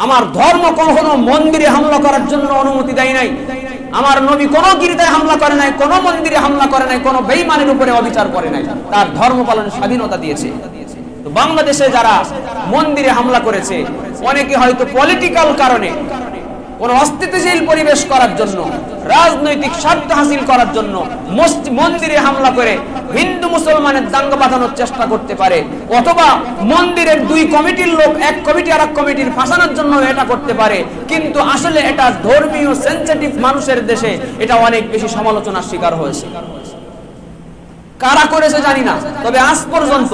আমার ধর্ম কখনো মন্দিরে হামলা করার জন্য অনুমতি দেয় নাই। আমার নবী কোনো গির্জায় হামলা করে নাই, কোনো মন্দিরে হামলা করে নাই, কোনো বেঈমানের উপরে অবিচার করে নাই। তার ধর্ম পালনের স্বাধীনতা দিয়েছে। তো বাংলাদেশে যারা মন্দিরে হামলা করেছে, অনেকে হয়তো পলিটিক্যাল কারণে, কোন অস্থিতিশীল পরিবেশ করার জন্য, রাজনৈতিক স্বার্থ হাসিল করার জন্য মন্দিরে হামলা করে হিন্দু মুসলমানের দাঙ্গা বাঁধানোর চেষ্টা করতে পারে, অথবা মন্দিরের দুই কমিটির লোক এক কমিটি আর এক কমিটির ফাঁসানোর জন্য এটা করতে পারে। কিন্তু আসলে এটা ধর্মীয় সেনসিটিভ মানুষের দেশে এটা অনেক বেশি সমালোচনার শিকার হয়েছে। কারা করেছে জানি না, তবে আজ পর্যন্ত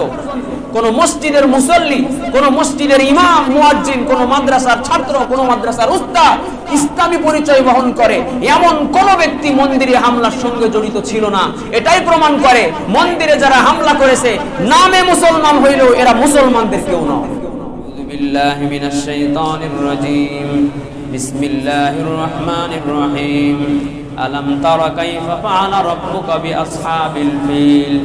কোন মসজিদের মুসল্লি, কোন মসজিদের ইমাম মুয়াজ্জিন, কোন মাদ্রাসার ছাত্র, কোন মাদ্রাসার উস্তাদ ইসলামী পরিচয় বহন করে এমন কোন ব্যক্তি মন্দিরে হামলার সঙ্গে জড়িত ছিল না। এটাই প্রমাণ করে মন্দিরে যারা হামলা করেছে নামে মুসলমান হইলেও এরা মুসলমানদের কেউ নয়। বিল্লাহি মিনাশ শাইতানির রাজীম। বিসমিল্লাহির রহমানির রহিম। ألم تر كيف فعل ربك بأصحاب الفيل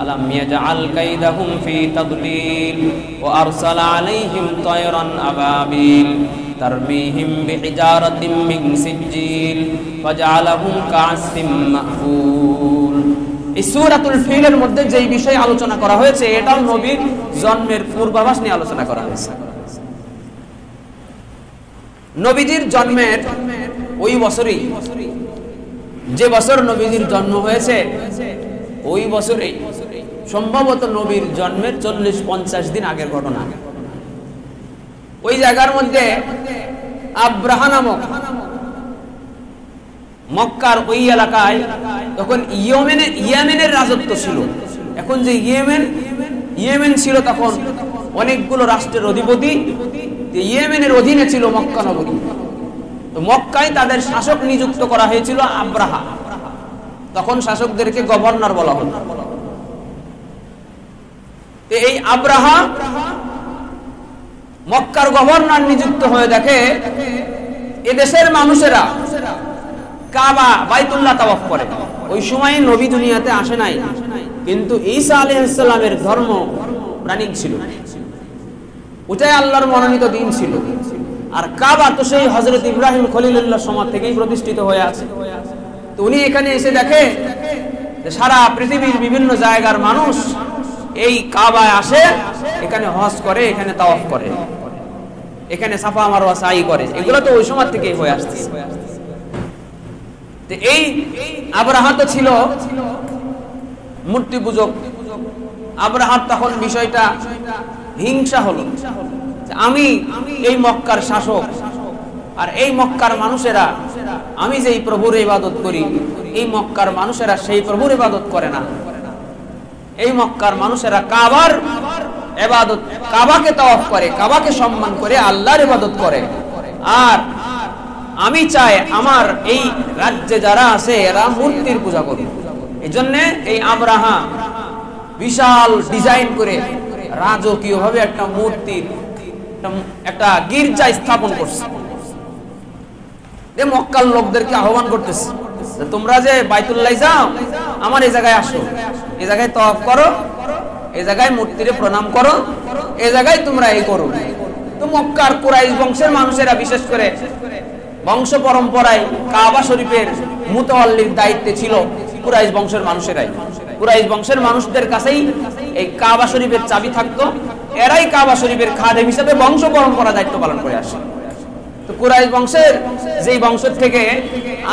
ألم يجعل كيدهم في تضليل وأرسل عليهم طيرا أبابيل ترميهم بحجارة من سجيل فجعلهم كعصف مأكول। এই সূরাতুল ফিলের মধ্যে যেই বিষয় আলোচনা করা হয়েছে এটাও নবীর জন্মের পূর্বাভাস নিয়ে আলোচনা করা হয়েছে। নবীজির জন্মের ওই বছরই, যে বছর নবীজির জন্ম হয়েছে ওই বছরেই সম্ভবত নবীর জন্মের 40-50 দিন আগের ঘটনা। ওই জায়গার মধ্যে আব্রাহা নামক মক্কার ওই এলাকায় তখন ইয়েমেনের রাজত্ব ছিল। এখন যে ইয়েমেন ছিল তখন অনেকগুলো রাষ্ট্রের অধিপতি, ইয়েমেনের অধীনে ছিল মক্কা নগরী। তো মক্কায় তাদের শাসক নিযুক্ত করা হয়েছিল আব্রাহা। তখন শাসকদেরকে গভর্নর বলা হতো। এই আব্রাহা মক্কার গভর্নর নিযুক্ত হয়ে দেখে এদেশের মানুষেরা কাবা বাইতুল্লাহ তাওয়াফ করে। ওই সময় নবী দুনিয়াতে আসে নাই, কিন্তু ঈসা আলাইহিস সালামের ধর্ম রানিং ছিল, ওটাই আল্লাহর মনোনীত দিন ছিল। আর কাবা তো সেই হযরত ইব্রাহিম খলিলুল্লাহ সময় থেকেই প্রতিষ্ঠিত হয়ে আছে। তো উনি এখানে এসে দেখে যে সারা পৃথিবীর বিভিন্ন জায়গার মানুষ এই কাবায় আসে, এখানে হজ করে, এখানে তাওয়াফ করে, এখানে সাফা মারওয়া সাই করে। এগুলো তো ওই সময় থেকেই হয়ে আসছে। তো এই আব্রাহা তো ছিল মূর্তি পূজক। আব্রাহার তখন বিষয়টা হিংসা হলো, আমি এই মক্কার শাসক, আর এই মক্কার মানুষেরা আমি যেই প্রভুর ইবাদত করি এই মক্কার মানুষেরা সেই প্রভুর ইবাদত করে না। এই মক্কার মানুষেরা কাবার ইবাদত, কাবাকে তাওয়াফ করে, কাবাকে সম্মান করে, আল্লাহর ইবাদত করে। আর আমি চাই আমার এই রাজ্যে যারা আছে এরা মূর্তির পূজা করে। এজন্য এই আব্রাহা বিশাল ডিজাইন করে রাজকীয় ভাবে একটা মূর্তির একটা গির্জা স্থাপন করছে। মক্কার লোকদেরকে আহ্বান করতেছে, তোমরা যে বাইতুল্লাহ যাও, আমার এই জায়গায় আসো, এই জায়গায় তাওয়াফ করো, এই জায়গায় মূর্তিরে প্রণাম করো, এই জায়গায় তোমরা এই করো। তো মক্কার কুরাইশ বংশের মানুষেরা বিশেষ করে বংশ পরম্পরায় কাবা শরীফের মুতাওয়াল্লির দায়িত্বে ছিল কুরাইশ বংশের মানুষেরাই। কুরাইশ বংশের মানুষদের কাছেই এই কাবা শরীফের চাবি থাকতো, এরাই কাবা শরীফের খাদেম হিসেবে বংশ পরম্পরা দায়িত্ব পালন করে আসে। তো কুরাইশ বংশের যেই বংশ থেকে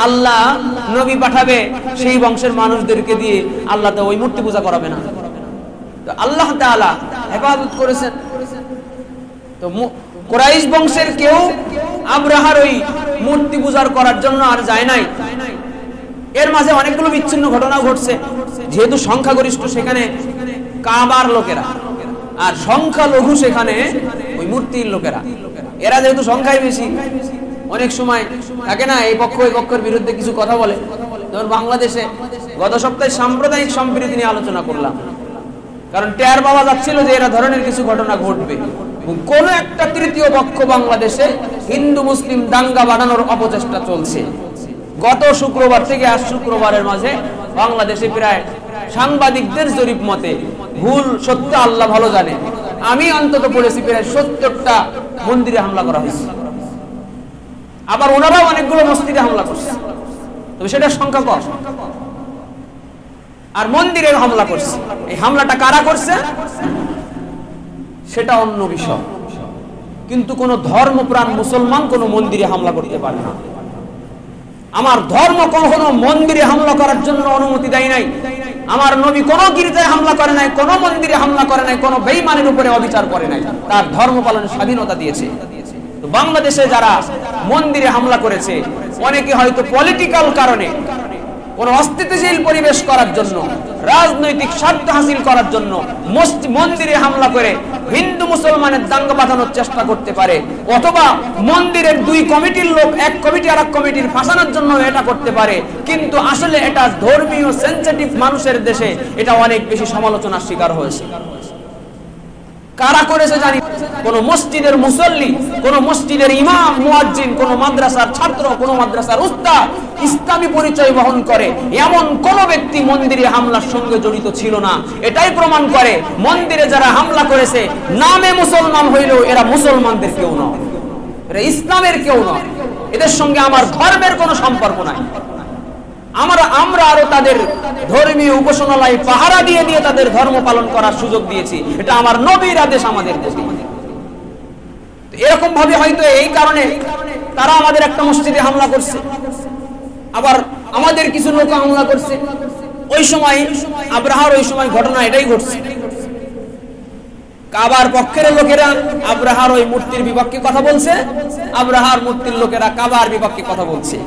আল্লাহ নবী পাঠাবে সেই বংশের মানুষদেরকে দিয়ে আল্লাহ তো ওই মূর্তি পূজা করাবে না। তো আল্লাহ তাআলা হেফাজত করেছেন। তো কুরাইশ বংশের কেউ আব্রাহার ওই মূর্তি পূজা করার জন্য আর যায় নাই। এর মাঝে অনেকগুলো বিচ্ছিন্ন ঘটনা ঘটছে। যেহেতু সংখ্যাগরিষ্ঠ সেখানে কাবার লোকেরা, আর সংখ্যালঘু সেখানে ওই মূর্তির লোকেরা। এরা যেহেতু সংখ্যায় বেশি, অনেক সময় থাকে না এই পক্ষ ওই পক্ষের বিরুদ্ধে কিছু কথা বলে। যেমন বাংলাদেশে গত সপ্তাহে সাম্প্রদায়িক সম্প্রীতি নিয়ে আলোচনা করলাম, কারণ টের পাওয়া যাচ্ছিল যে এরা ধরনের কিছু ঘটনা ঘটবে। কোন একটা তৃতীয় পক্ষ বাংলাদেশে হিন্দু মুসলিম দাঙ্গা বানানোর অপচেষ্টা চলছে। গত শুক্রবার থেকে আজ শুক্রবারের মাঝে বাংলাদেশে প্রায় সাংবাদিকদের জরিপ মতে, ভুল সত্য আল্লাহ ভালো জানে, আমি অন্তত পড়েছি প্রায় 70টা মন্দিরে হামলা করা হয়েছে, আবার ওনারাও অনেকগুলো মসজিদে হামলা করছে, তবে সেটার সংখ্যা কম। আর মন্দিরে হামলা করছে, এই হামলাটা কারা করছে সেটা অন্য বিষয়, কিন্তু কোন ধর্মপ্রাণ মুসলমান কোন মন্দিরে হামলা করতে পারে না। আমার ধর্ম কখনো মন্দিরে হামলা করার জন্য অনুমতি দেয় নাই। আমার নবী কোন গির্জায় হামলা করে নাই, কোন মন্দিরে হামলা করে নাই, কোন বেঈমানের উপরে অবিচার করে নাই, তার ধর্ম পালনের স্বাধীনতা দিয়েছে। তো বাংলাদেশে যারা মন্দিরে হামলা করেছে, অনেকে হয়তো পলিটিক্যাল কারণে, কোন অস্থিতিশীল পরিবেশ করার জন্য, রাজনৈতিক স্বার্থ হাসিল করার জন্য মন্দিরে হামলা করে হিন্দু মুসলমানের দাঙ্গা বাঁধানোর চেষ্টা করতে পারে, অথবা মন্দিরের দুই কমিটির লোক এক কমিটি আর এক কমিটির ফাঁসানোর জন্য এটা করতে পারে। কিন্তু আসলে এটা ধর্মীয় সেনসিটিভ মানুষের দেশে এটা অনেক বেশি সমালোচনার শিকার হয়েছে। কারা করেছে জানি, কোন মসজিদের মুসল্লি, কোন মসজিদের ইমাম মুয়াজ্জিন, কোন মাদ্রাসার ছাত্র, কোন মাদ্রাসার উস্তাদ ইসলামী পরিচয় বহন করে এমন কোন ব্যক্তি মন্দিরে হামলার সঙ্গে জড়িত ছিল না। এটাই প্রমাণ করে মন্দিরে যারা হামলা করেছে নামে মুসলমান হইলেও এরা মুসলমানদের কেউ নয়, এরা ইসলামের কেউ নয়, এদের সঙ্গে আমার ধর্মের কোনো সম্পর্ক নাই। আমরা আরো তাদের ধর্মীয় উপাসনালয় পাহারা দিয়ে দিয়ে তাদের ধর্ম পালন করার সুযোগ দিয়েছি, এটা আমার নবীর আদেশ আমাদের প্রতি। এরকম ভাবে হয়তো এই কারণে তারা আমাদের একটা মসজিদে হামলা করছে, আবার আমাদের কিছু লোক হামলা করছে। ওই সময় আব্রাহার ওই সময় ঘটনা এটাই ঘটছে, কাবার পক্ষের লোকেরা আব্রাহার ওই মূর্তির বিপক্ষে কথা বলছে, আব্রাহার মূর্তির লোকেরা কাবার বিপক্ষে কথা বলছে।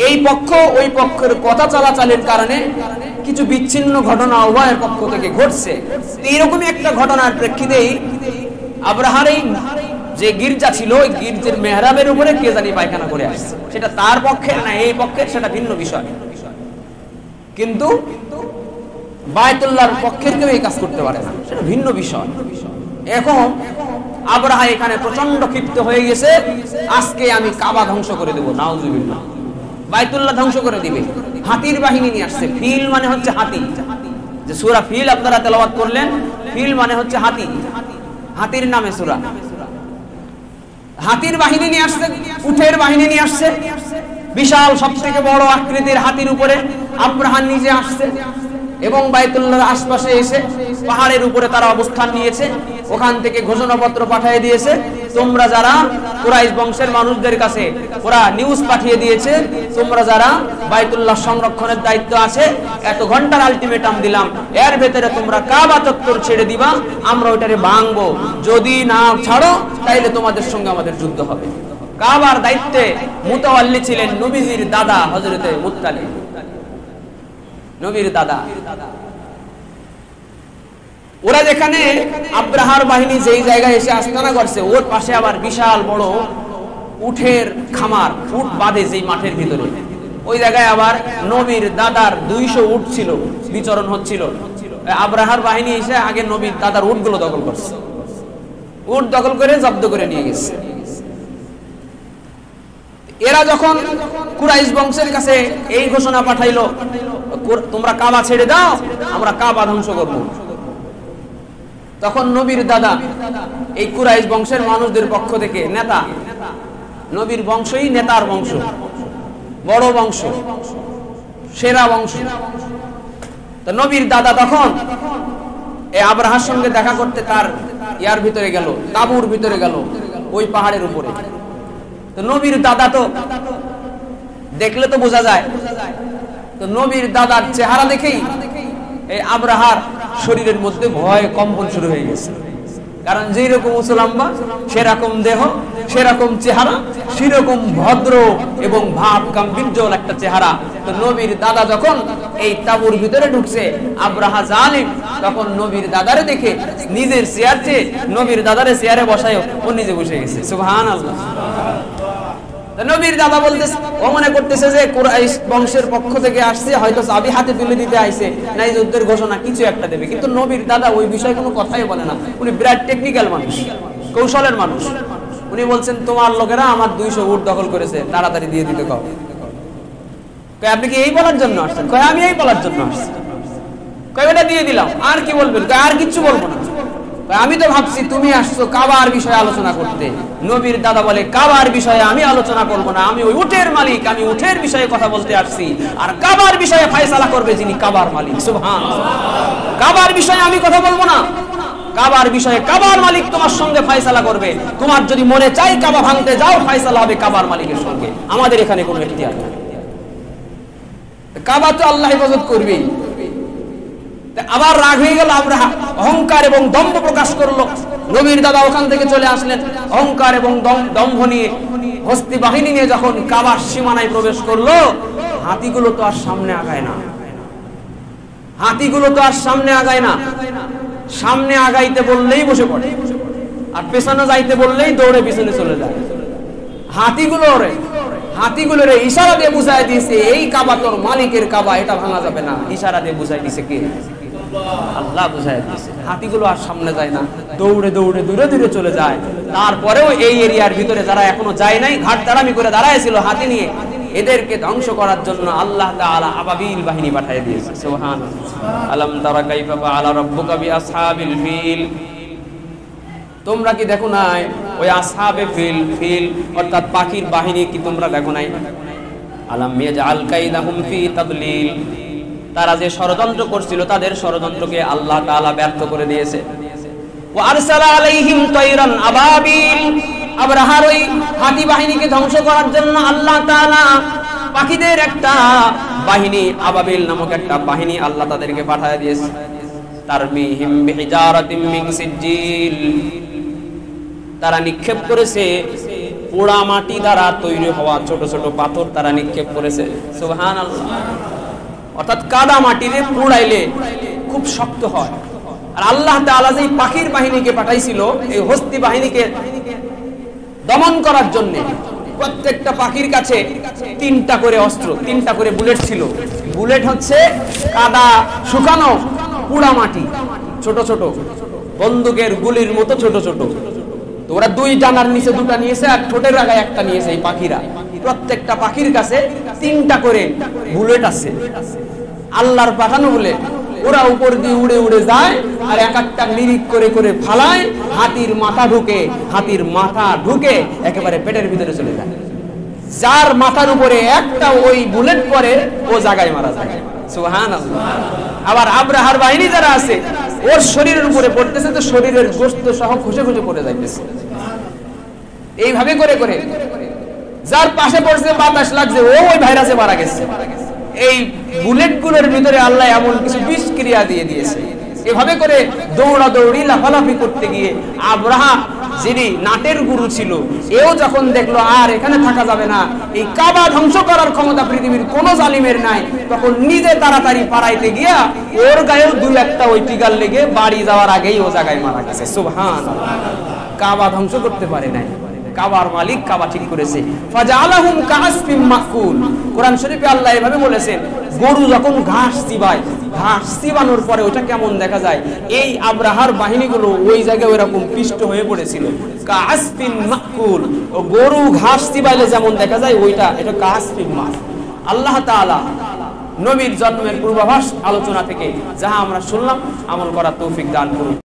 এই পক্ষ ওই পক্ষের কথা চলাচলের কারণে কিছু বিচ্ছিন্ন ঘটনা উভয়ের পক্ষ থেকে ঘটছে। এইরকমই একটা ঘটনার প্রেক্ষিতেই আব্রাহার এই যে গির্জা ছিল, ওই গির্জের মেহরাবের উপরে কে জানি পায়খানা করে আসছে। সেটা তার পক্ষের না, এই পক্ষের, সেটা ভিন্ন বিষয়। কিন্তু বায়তুল্লাহর পক্ষের কেউ এই কাজ করতে পারে না, সেটা ভিন্ন বিষয়। এখন আব্রাহা এখানে প্রচন্ড ক্ষিপ্ত হয়ে গেছে, আজকে আমি কাবা ধ্বংস করে দেবো, নাউজুবিল্লাহ, বায়তুল্লাহ ধ্বংস করে দিবে। হাতির বাহিনী নিয়ে আসছে। ফিল মানে হচ্ছে হাতি, যে সূরা ফিল আপনারা তেলাওয়াত করলেন, ফিল মানে হচ্ছে হাতি, হাতির নামে সূরা। হাতির বাহিনী নিয়ে আসছে, উটের বাহিনী নিয়ে আসছে, বিশাল সবথেকে বড় আকৃতির হাতির উপরে আব্রাহা নিজে আসছে এবং বায়তুল্লাহর আশপাশে এসে পাহাড়ের উপরে তারা অবস্থান নিয়েছে। ওখান থেকে ঘোষণাপত্র পাঠিয়ে দিয়েছে, তোমরা যারা কুরাইশ বংশের মানুষদের কাছে ওরা নিউজ পাঠিয়ে দিয়েছে, তোমরা যারা বায়তুল্লাহ সংরক্ষণের দায়িত্ব আছে, এত ঘন্টার আলটিমেটাম দিলাম, এর ভেতরে তোমরা কাবা চত্বর ছেড়ে দিবা, আমরা ওইটারে ভাঙবো, যদি না ছাড়ো তাইলে তোমাদের সঙ্গে আমাদের যুদ্ধ হবে। কাবার দায়িত্বে মুতাওয়াল্লি ছিলেন নবীজির দাদা হযরতে মুত্তালিব, নবীর দাদা। ওরা যেখানে আব্রাহার বাহিনী যেই জায়গায় এসে আস্তানা করছে, ওর পাশে আবার বিশাল বড় উটের খামার, উট বাঁধে যেই মাঠের ভিতরে, ওই জায়গায় আবার নবীর দাদার 200 উট ছিল, বিচরণ হচ্ছিল। আব্রাহার বাহিনী এসে আগে নবীর দাদার উটগুলো দখল করছে, উট দখল করে জব্দ করে নিয়ে গেছে। এরা যখন কুরাইশ বংশের কাছে এই ঘোষণা পাঠাইলো, তোমরা কাবা ছেড়ে দাও, আমরা কাবা ধ্বংস করব, তখন নবীর দাদা এই কুরাইশ বংশের মানুষদের পক্ষ থেকে নেতা, নবীর বংশই নেতার বংশ, বড় বংশ, সেরা বংশ। তো নবীর দাদা তখন এই আব্রাহার সঙ্গে দেখা করতে তার ইয়ার ভিতরে গেল, তাঁবুর ভিতরে গেল, ওই পাহাড়ের উপরে। তো নবীর দাদা তো দেখলে তো বোঝা যায়, তো নবীর দাদার চেহারা দেখেই এই আব্রাহার শরীরের মধ্যে ভয় কম্পন শুরু হয়ে গেছে। কারণ যেই রকম মুসলমান, সেরকম দেহ, সেরকম চেহারা, সেরকম ভদ্র এবং ভাব গাম্ভীর্যল একটা চেহারা। তো নবীর দাদা যখন এই তাঁবুর ভিতরে ঢুকছে, আব্রাহা জালিম তখন নবীর দাদারে দেখে নিজের চেয়ার চেয়ে নবীর দাদারে চেয়ারে বসায় ও নিজে বসে গেছে। সুবহানাল্লাহ। নবীর দাদা বলতেছে, ও মনে করতেছে যে কুরাইশ বংশের পক্ষ থেকে আসছে, হয়তো চাবি হাতে তুলে দিতে আইছে, নাই যুদ্ধের ঘোষণা কিছু একটা দেবে। কিন্তু নবীর দাদা ওই বিষয়ে কোনো কথাই বলে না। উনি বিরাট টেকনিক্যাল মানুষ, কৌশলের মানুষ। উনি বলছেন, তোমার লোকেরা আমার 200 উট দখল করেছে, তাড়াতাড়ি দিয়ে দিতে কও। কয় আপনি কি এই বলার জন্য আসছেন? কয় আমি এই বলার জন্য আসছি। কয় এটা দিয়ে দিলাম, আর কি বলবেন? কয় আর কিচ্ছু বলবো না। আমি তো ভাবছি তুমি আসছো কাবার বিষয়ে আলোচনা করতে। নবীর দাদা বলে কাবার বিষয়ে আমি আলোচনা করব না, আমি ওই উটের মালিক, আমি উটের বিষয়ে কথা বলতে আসছি, আর কাবার বিষয়ে ফয়সালা করবে যিনি কাবার মালিক। সুবহানাল্লাহ। কাবার বিষয়ে আমি কথা বলবো না, কাবার বিষয়ে কাবার মালিক তোমার সঙ্গে ফয়সালা করবে। তোমার যদি মনে চাই কাবা ভাঙতে যাও, ফয়সালা হবে কাবার মালিকের সঙ্গে, আমাদের এখানে কোনো ইখতিয়ার নেই। কাবা তো আল্লাহ হেফাজত করবেই। আবার রাগ হয়ে গেল, আব্রাহা অহংকার এবং দম্ভ প্রকাশ করলো। নবীর দাদা ওখান থেকে চলে আসলেন অহংকার এবং দম্ভ নিয়ে, হস্তি বাহিনী নিয়ে যখন কাবার সীমানায় প্রবেশ করলো, হাতিগুলো তো আর সামনে আগায় না, হাতিগুলো তো আর সামনে আগায় না। সামনে আগাইতে বললেই বসে পড়ে, আর পেছনে যাইতে বললেই দৌড়ে পিছনে চলে যায়। হাতিগুলোর ইশারা দিয়ে বুঝাই দিয়েছে এই কাবা তোর মালিকের কাবা, এটা ভাঙা যাবে না। ইশারা দিয়ে বুঝাই দিয়েছে কে? আল্লাহ বুঝাই দিয়েছে। হাতিগুলো আর সামনে যায় না, দৌড়ে দৌড়ে দূরে দূরে চলে যায়। তারপরেও এই এরিয়ার ভিতরে যারা এখনো যায় নাই, ঘাট তারামি করে দাঁড়ায় ছিল হাতি নিয়ে, এদেরকে ধ্বংস করার জন্য আল্লাহ তাআলা আবাবিল বাহিনী পাঠিয়ে দিয়েছে। সুবহানাল্লাহ। আলাম তারা কাইফা ফাআলা রাব্বুকা বিআসহাবিল ফিল, তোমরা কি দেখো নাই ওই আসহাবে ফিল অর্থাৎ পাখির বাহিনী কি তোমরা দেখো নাই? আলাম ইয়াজআল কাইদাহুম ফি তাদলিল, তারা যে ষড়যন্ত্র করছিল তাদের ষড়যন্ত্রকে আল্লাহ তাআলা ব্যর্থ করে দিয়েছে। ওয়া আরসালা আলাইহিম তায়রান আবাবিল, আবরাহার ওই হাতি বাহিনীকে ধ্বংস করার জন্য আল্লাহ তাআলা পাখিদের একটা বাহিনী, আবাবিল নামক একটা বাহিনী আল্লাহ তাদেরকে পাঠিয়ে দিয়েছে। তারমিহিম বিহিজারাতিম মিন সিজিল, তারা নিক্ষেপ করেছে পোড়া মাটি দ্বারা তৈরি হওয়া ছোট ছোট পাথর, তারা নিক্ষেপ করেছে। সুবহানাল্লাহ। অর্থাৎ কাদা মাটিরে পোড়াইলে খুব শক্ত হয়। আর আল্লাহ তাআলা যে পাখির বাহিনীকে পাঠাইছিল এই হস্তি বাহিনীকে দমন করার জন্য, প্রত্যেকটা পাখির কাছে 3টা করে অস্ত্র, 3টা করে বুলেট ছিল। বুলেট হচ্ছে কাদা শুকানো পোড়া মাটি, ছোট ছোট বন্দুকের গুলির মতো ছোট ছোট। তো ওরা 2 ডানার নিচে 2টা নিয়েছে আর ঠোঁটের আগায় একটা নিয়েছে। এই পাখিরা প্রত্যেকটা পাখির কাছে 3টা করে বুলেট আছে, আল্লাহর পাঠানো বুলেট। ওরা উপর দিয়ে উড়ে উড়ে যায় আর এক একটা নিরিক করে করে ফালায়, হাতির মাথা ঢুকে একেবারে পেটের ভিতরে চলে যায়। যার মাথার উপরে একটা ওই বুলেট পড়ে ও জায়গায় মারা যায়। সুবহানাল্লাহ। আবার আব্রাহার বাহিনী যারা আছে ওর শরীরের উপরে পড়তেছে, তো শরীরের গোশত সহ খসে খসে পড়ে যাইতেছে। এইভাবে করে করে যার পাশে পড়ছে বাতাস লাগছে ও ওই ভাইরাসে মারা গেছে। এই বুলেটগুলোর ভিতরে আল্লাহ এমন কিছু বিষক্রিয়া দিয়ে দিয়েছে। এভাবে করে দৌড়াদৌড়ি লাফালাফি করতে গিয়ে আব্রাহা যিনি নাটের গুরু ছিল, এও যখন দেখলো আর এখানে থাকা যাবে না, এই কাবা ধ্বংস করার ক্ষমতা পৃথিবীর কোন জালিমের নাই, তখন নিজে তাড়াতাড়ি পাড়াইতে গিয়া ওর গায়েও 2-1টা ওই টিগাল লেগে বাড়ি যাওয়ার আগেই ও জায়গায় মারা গেছে। সুবহানাল্লাহ। কাবা ধ্বংস করতে পারে নাই, কাবার মালিক কাবা ঠিক করেছে। ফাজালাহুম কাআসফিম মাকুল, কোরআন শরীফে আল্লাহ এভাবে বলেছেন, গরু যখন ঘাস চিবায়, ঘাস চিবানোর পরে ওটা কেমন দেখা যায়, এই আব্রাহার বাহিনীগুলো ওই জায়গায় ওইরকম পিষ্ট হয়ে পড়েছিল। কাআসফিম মাকুল, ও গরু ঘাস চিবাইলে যেমন দেখা যায় ওইটা, এটা কাআসফিম মাকুল। আল্লাহ তাআলা নবীর জন্মের পূর্বাভাস আলোচনা থেকে যাহা আমরা শুনলাম আমল করার তৌফিক দান করুন।